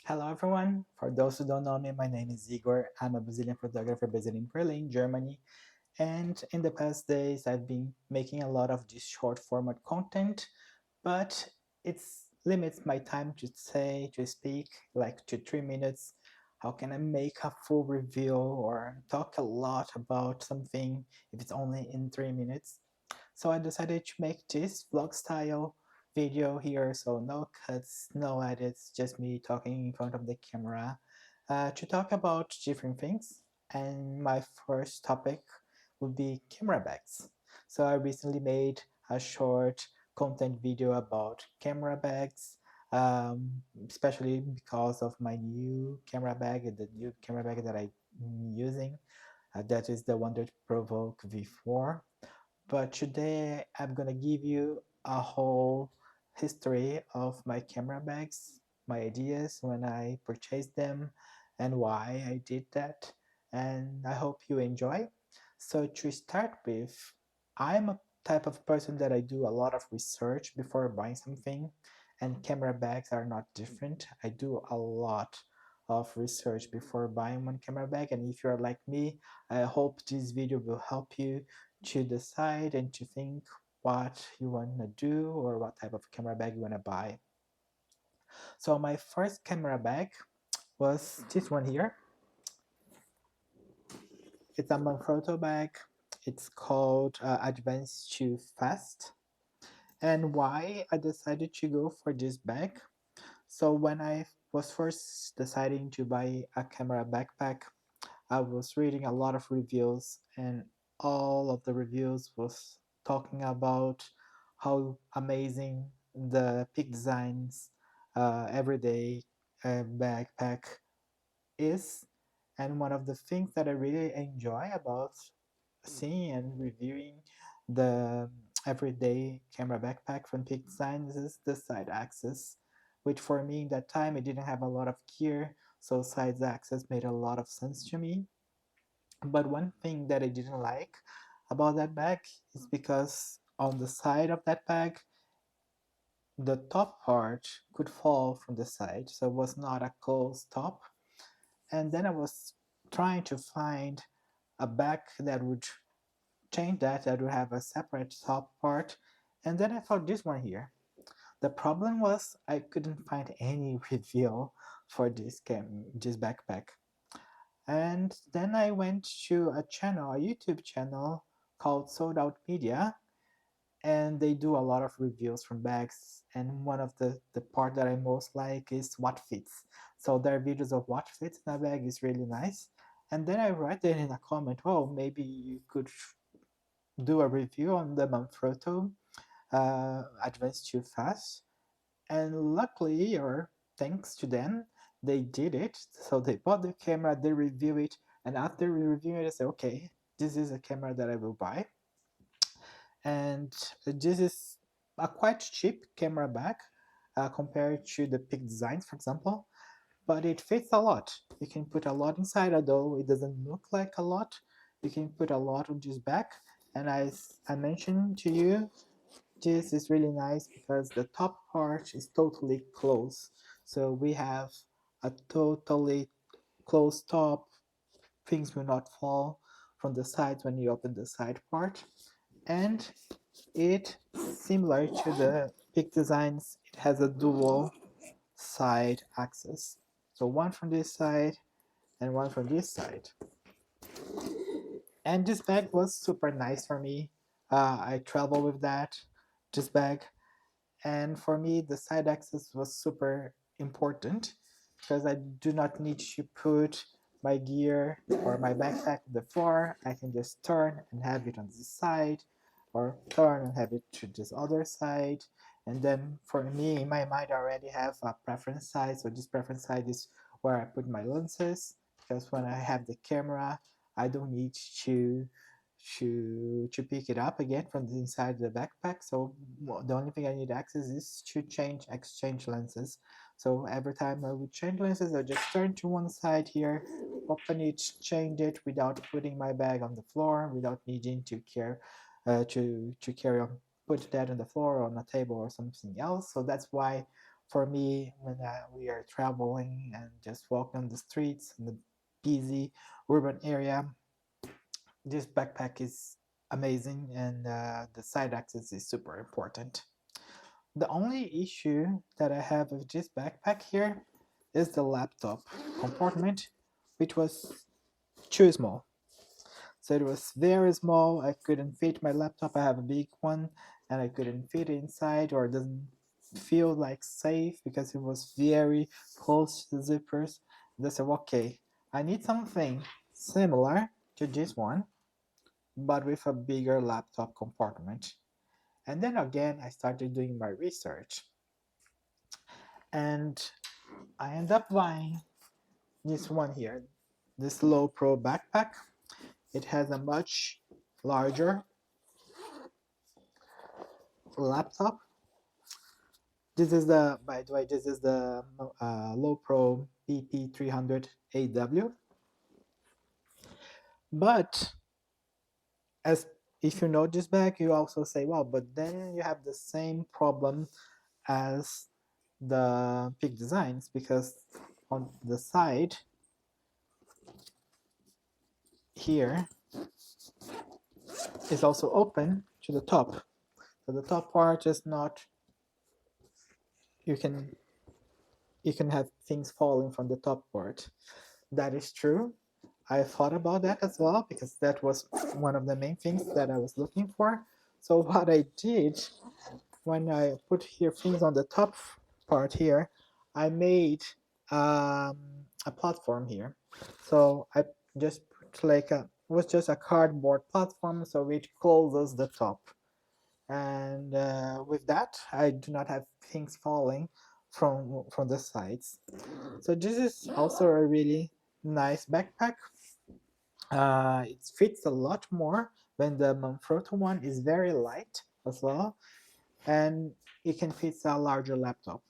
Hello everyone. For those who don't know me, my name is Igor. I'm a Brazilian photographer based in Berlin, Germany. And in the past days, I've been making a lot of this short format content, but it limits my time to speak like to 3 minutes. How can I make a full review or talk a lot about something if it's only in 3 minutes? So I decided to make this vlog style video here, so no cuts, no edits, just me talking in front of the camera to talk about different things. And my first topic would be camera bags. So I recently made a short content video about camera bags, especially because of my new camera bag, the new camera bag that I'm using. That is the Wandrd Prvke V4. But today I'm gonna give you a whole history of my camera bags, my ideas when I purchased them, and why I did that. And I hope you enjoy. So to start with, I'm a type of person that I do a lot of research before buying something, and camera bags are not different. I do a lot of research before buying one camera bag, and if you're like me, I hope this video will help you to decide and to think what you want to do or what type of camera bag you want to buy. So my first camera bag was this one here. It's a Manfrotto bag. It's called Advanced Too Fast. And why I decided to go for this bag? So when I was first deciding to buy a camera backpack, I was reading a lot of reviews, and all of the reviews was talking about how amazing the Peak Designs everyday backpack is. And one of the things that I really enjoy about seeing and reviewing the everyday camera backpack from Peak Designs is the side axis, which for me in that time it didn't have a lot of gear, so side axis made a lot of sense to me. But one thing that I didn't like about that bag is because on the side of that bag, the top part could fall from the side, so it was not a closed top. And then I was trying to find a bag that would change that, that would have a separate top part. And then I found this one here. The problem was I couldn't find any review for this backpack. And then I went to a channel, a YouTube channel called Sold Out Media, and they do a lot of reviews from bags. And one of the part that I most like is what fits. So their videos of what fits in a bag is really nice. And then I write there in a comment, oh, maybe you could do a review on the Manfrotto Advanced Too Fast. And luckily, or thanks to them, they did it. So they bought the camera, they review it, and after reviewing it, I said, okay, this is a camera that I will buy. And this is a quite cheap camera bag compared to the Peak Designs, for example, but it fits a lot. You can put a lot inside, although it doesn't look like a lot. You can put a lot on this bag. And as I mentioned to you, this is really nice because the top part is totally closed. So we have a totally closed top. Things will not fall from the sides when you open the side part. And it, similar to the Peak Designs, it has a dual side axis. So one from this side and one from this side. And this bag was super nice for me. I travel with this bag. And for me, the side axis was super important because I do not need to put my gear or my backpack on the floor. I can just turn and have it on this side, or turn and have it to this other side. And then for me, in my mind, I already have a preference side. So this preference side is where I put my lenses, because when I have the camera, I don't need to pick it up again from the inside the backpack. So the only thing I need access is to exchange lenses. So every time I would change lenses, I just turn to one side here, open it, change it without putting my bag on the floor, without needing to carry on, put that on the floor or on a table or something else. So that's why For me, when we are traveling and just walking on the streets in the busy urban area, this backpack is amazing, and the side access is super important. The only issue that I have with this backpack here is the laptop compartment, which was too small. So it was very small. I couldn't fit my laptop. I have a big one, and I couldn't fit it inside, or it doesn't feel like safe because it was very close to the zippers. And I said, okay, I need something similar to this one, but with a bigger laptop compartment. And then again, I started doing my research, and I end up buying this one here, this Lowepro backpack. It has a much larger laptop. This is the, by the way, this is the Lowepro BP300 AW. But as if you know this bag, you also say, well, but then you have the same problem as the Peak Designs, because on the side here is also open to the top. So the top part is not, you can have things falling from the top part. That is true. I thought about that as well, because that was one of the main things that I was looking for. So what I did when I put here things on the top part here, I made um, a platform here. So I just put like a, was just a cardboard platform, so it closes the top. And with that, I do not have things falling from the sides. So this is also a really nice backpack. It fits a lot more when the Manfrotto one is very light as well, and it can fit a larger laptop.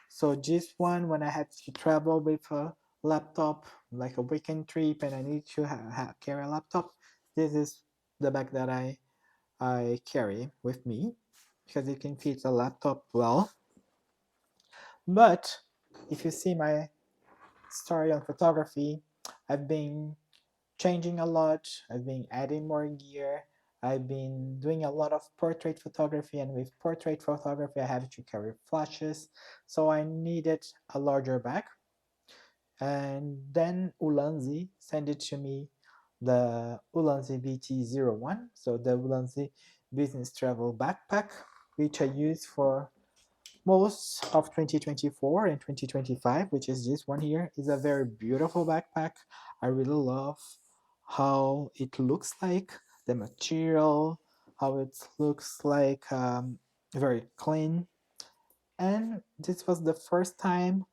So this one, when I had to travel with a laptop, like a weekend trip, and I need to carry a laptop, this is the bag that I carry with me, because it can fit a laptop well. But if you see my story on photography, I've been changing a lot. I've been adding more gear. I've been doing a lot of portrait photography, and with portrait photography, I have to carry flashes. So I needed a larger bag. And then Ulanzi sent it to me, the Ulanzi BT01, so the Ulanzi business travel backpack, which I use for most of 2024 and 2025, which is this one here. Is a very beautiful backpack. I really love how it looks like, the material, how it looks like, very clean. And this was the first time,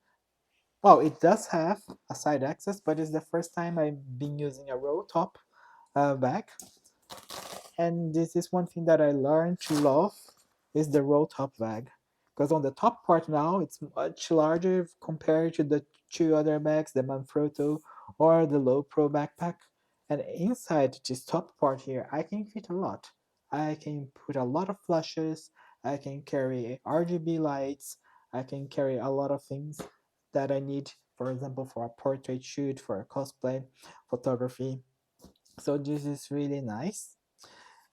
well, it does have a side access, but it's the first time I've been using a roll top bag. And this is one thing that I learned to love, is the roll top bag. Because on the top part now, it's much larger compared to the two other bags, the Manfrotto or the Lowepro backpack. And inside this top part here, I can fit a lot. I can put a lot of flashes, I can carry RGB lights, I can carry a lot of things that I need, for example, for a portrait shoot, for a cosplay photography. So this is really nice.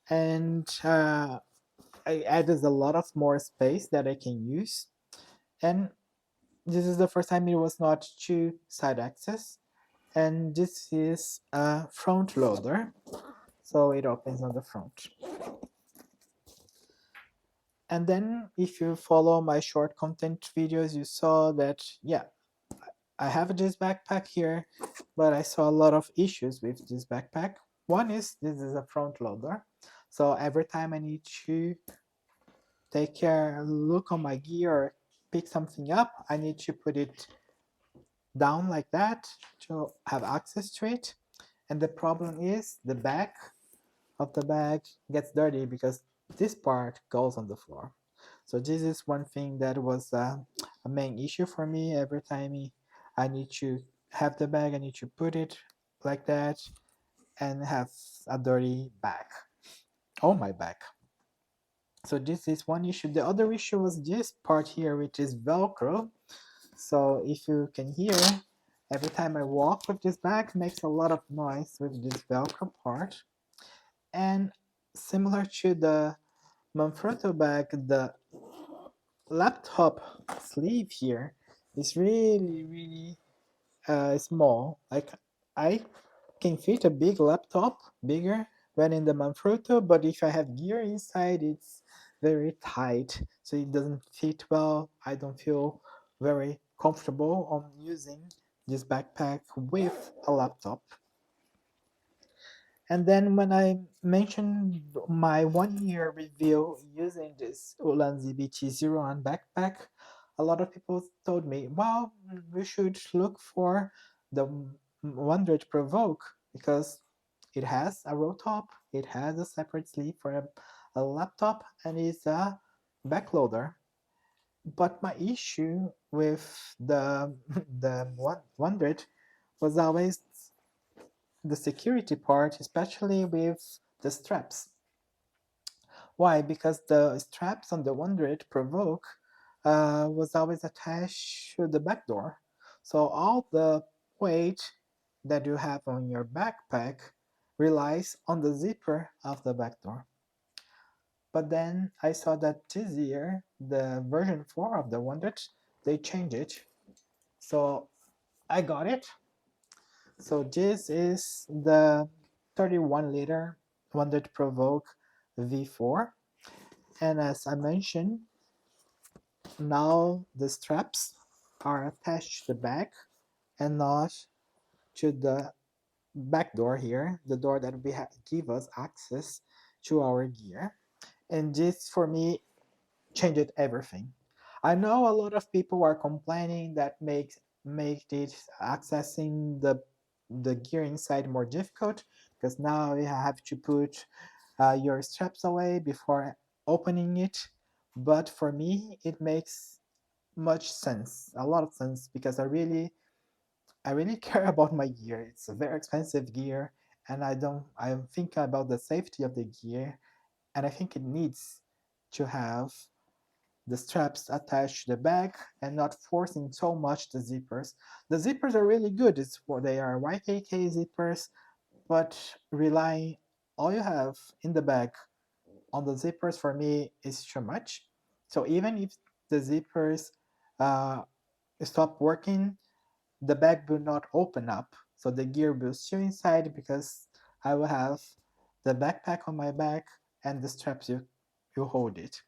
And I added a lot of more space that I can use. And this is the first time it was not two side access. And this is a front loader, so it opens on the front. And then if you follow my short content videos, you saw that, yeah, I have this backpack here, but I saw a lot of issues with this backpack. One is this is a front loader, so every time I need to take care, look on my gear, or pick something up, I need to put it down like that to have access to it. And the problem is the back of the bag gets dirty because this part goes on the floor. So this is one thing that was a main issue for me. Every time I need to have the bag, I need to put it like that and have a dirty bag on my back. So this is one issue. The other issue was this part here, which is Velcro. So if you can hear, every time I walk with this bag, makes a lot of noise with this Velcro part. And similar to the Manfrotto bag, the laptop sleeve here is really small. Like I can fit a big laptop bigger when in the Manfrotto, but if I have gear inside, it's very tight, so it doesn't fit well. I don't feel very comfortable on using this backpack with a laptop. And then when I mentioned my 1 year review using this Ulanzi BT01 backpack, a lot of people told me, well, we should look for the Wandrd Provoke because it has a roll top, it has a separate sleeve for a laptop, and it's a backloader. But my issue with the Wandrd was always the security part, especially with the straps. Why? Because the straps on the Wandrd Provoke was always attached to the back door. So all the weight that you have on your backpack relies on the zipper of the back door. But then I saw that this year, the version 4 of the Wandrd, they changed it. So I got it. So this is the 31-liter Wandrd Provoke V4. And as I mentioned, now the straps are attached to the back and not to the back door here, the door that we give us access to our gear. And this for me changed everything. I know a lot of people are complaining that make it accessing the gear inside more difficult because now you have to put your straps away before opening it. But for me, it makes much sense, a lot of sense, because I really care about my gear. It's a very expensive gear, and I'm thinking about the safety of the gear, and I think it needs to have the straps attached to the back and not forcing so much the zippers. The zippers are really good. They are YKK zippers, but relying all you have in the bag on the zippers for me is too much. So even if the zippers uh, stop working, the bag will not open up. So the gear will still inside because I will have the backpack on my back and the straps you hold it.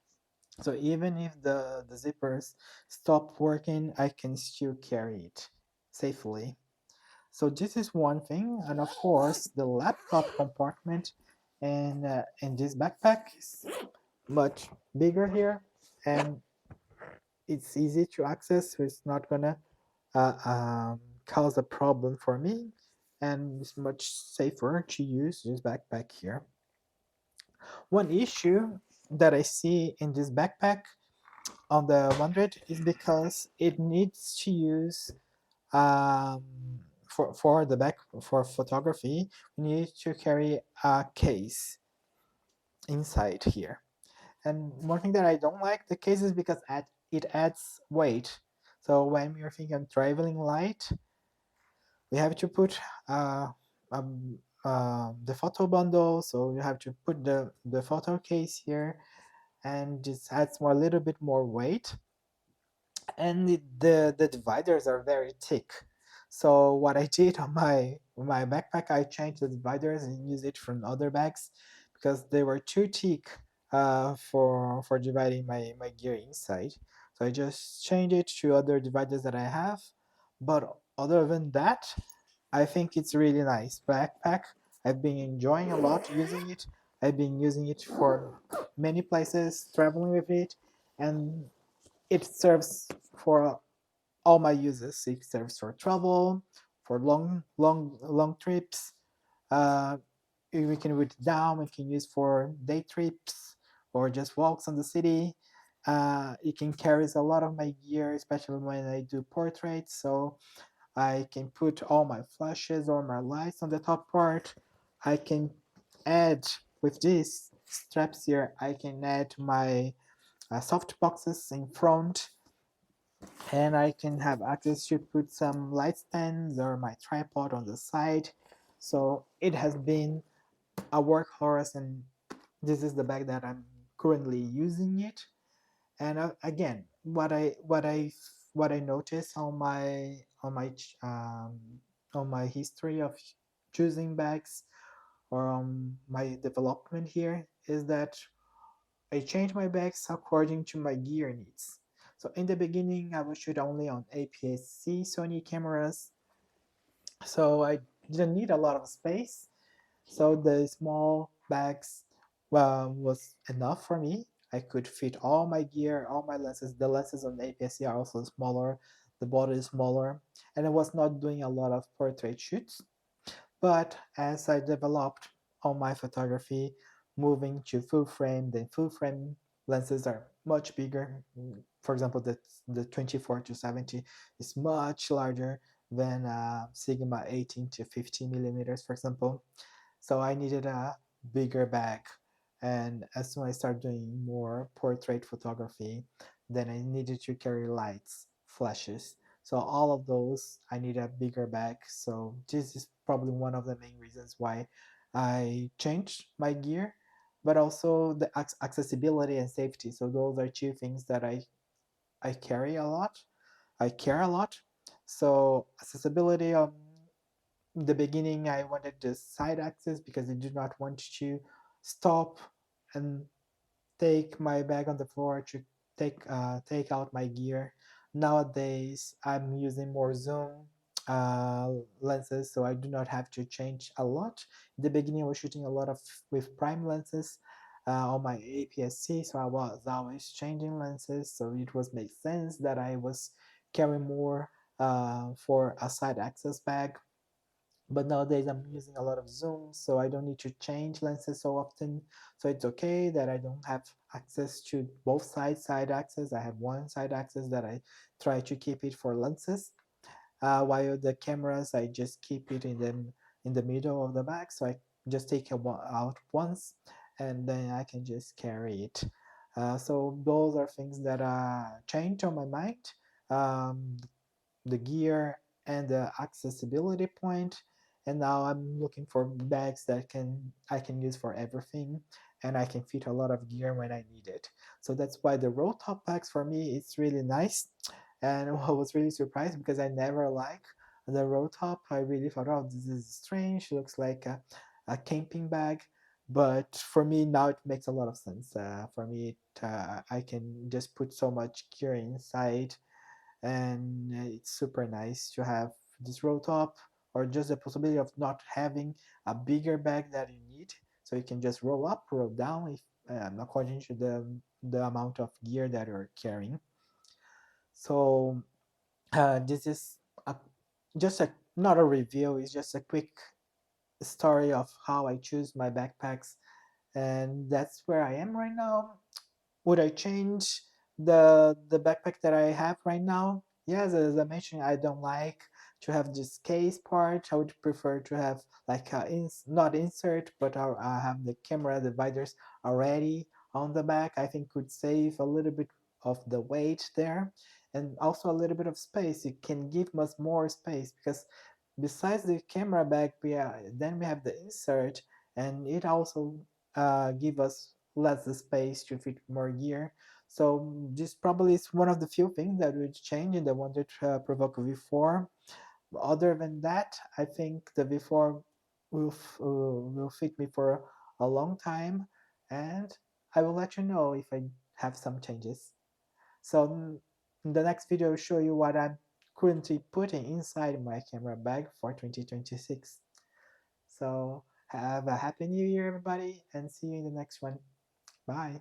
So even if the zippers stop working, I can still carry it safely. So this is one thing, and of course the laptop compartment and this backpack is much bigger here, and it's easy to access, so it's not gonna uh, um, cause a problem for me, and it's much safer to use this backpack here. One issue that I see in this backpack on the Wandrd is because it needs to use um, for the back for photography. We need to carry a case inside here. And one thing that I don't like the case is because it adds weight. So when we're thinking of traveling light, we have to put um, the photo bundle. So you have to put the photo case here, and this adds more a little bit more weight. And the dividers are very thick. So what I did on my backpack, I changed the dividers and used it from other bags because they were too thick for dividing my gear inside. So I just changed it to other dividers that I have. But other than that, I think it's really nice backpack. I've been enjoying a lot using it. I've been using it for many places, traveling with it, and it serves for all my uses. It serves for travel, for long trips. Uh, we can put it down. We can use for day trips or just walks on the city. It can carry a lot of my gear, especially when I do portraits. So I can put all my flashes or my lights on the top part. I can add with this straps here, I can add my soft boxes in front, and I can have access to put some light stands or my tripod on the side. So it has been a workhorse, and this is the bag that I'm currently using it. And again, what I noticed on my history of choosing bags, or on my development here, is that I change my bags according to my gear needs. So in the beginning, I would shoot only on APS-C Sony cameras, so I didn't need a lot of space. So the small bags, was enough for me. I could fit all my gear, all my lenses. The lenses on APS-C are also smaller. The body is smaller, and I was not doing a lot of portrait shoots. But as I developed on my photography, moving to full frame, then full frame lenses are much bigger. For example, the 24 to 70 is much larger than Sigma 18 to 50 millimeters, for example. So I needed a bigger bag. And as soon as I started doing more portrait photography, then I needed to carry lights, flashes. So all of those, I need a bigger bag. So this is probably one of the main reasons why I changed my gear, but also the accessibility and safety. So those are two things that I carry a lot. I care a lot. So accessibility, in the beginning, I wanted the side access because I did not want to stop and take my bag on the floor to take out my gear. Nowadays, I'm using more zoom uh, lenses, so I do not have to change a lot. In the beginning, I was shooting a lot of with prime lenses on my APS-C, so I was always changing lenses. So it was make sense that I was carrying more for a side access bag. But nowadays I'm using a lot of zoom, so I don't need to change lenses so often. So it's okay that I don't have access to both side access. I have one side access that I try to keep it for lenses, while the cameras I just keep it in the middle of the bag, so I just take it out once and then I can just carry it. So those are things that changed on my mind. um, the gear and the accessibility point, and now I'm looking for bags that I can use for everything, and I can fit a lot of gear when I need it. So that's why the roll top bags for me, it's really nice. And I was really surprised because I never like the roll top. I really thought, oh, this is strange, it looks like a camping bag. But for me now it makes a lot of sense. For me, I can just put so much gear inside, and it's super nice to have this roll top, or just the possibility of not having a bigger bag that you need, so you can just roll up, roll down, if according to the amount of gear that you're carrying. So this is a, just a not a review, it's just a quick story of how I choose my backpacks, and that's where I am right now. Would I change the backpack that I have right now? Yes, as I mentioned, I don't like to have this case part. I would prefer to have like not insert, but I have the camera dividers already on the back. I think could save a little bit of the weight there, and also a little bit of space. It can give us more space because besides the camera bag, then we have the insert, and it also give us less space to fit more gear. So this probably is one of the few things that would change in the Wandrd Prvke V4. Other than that, I think the V4 will fit me for a long time, and I will let you know if I have some changes. So in the next video, I'll show you what I'm currently putting inside my camera bag for 2026. So have a happy new year, everybody, and see you in the next one. Bye.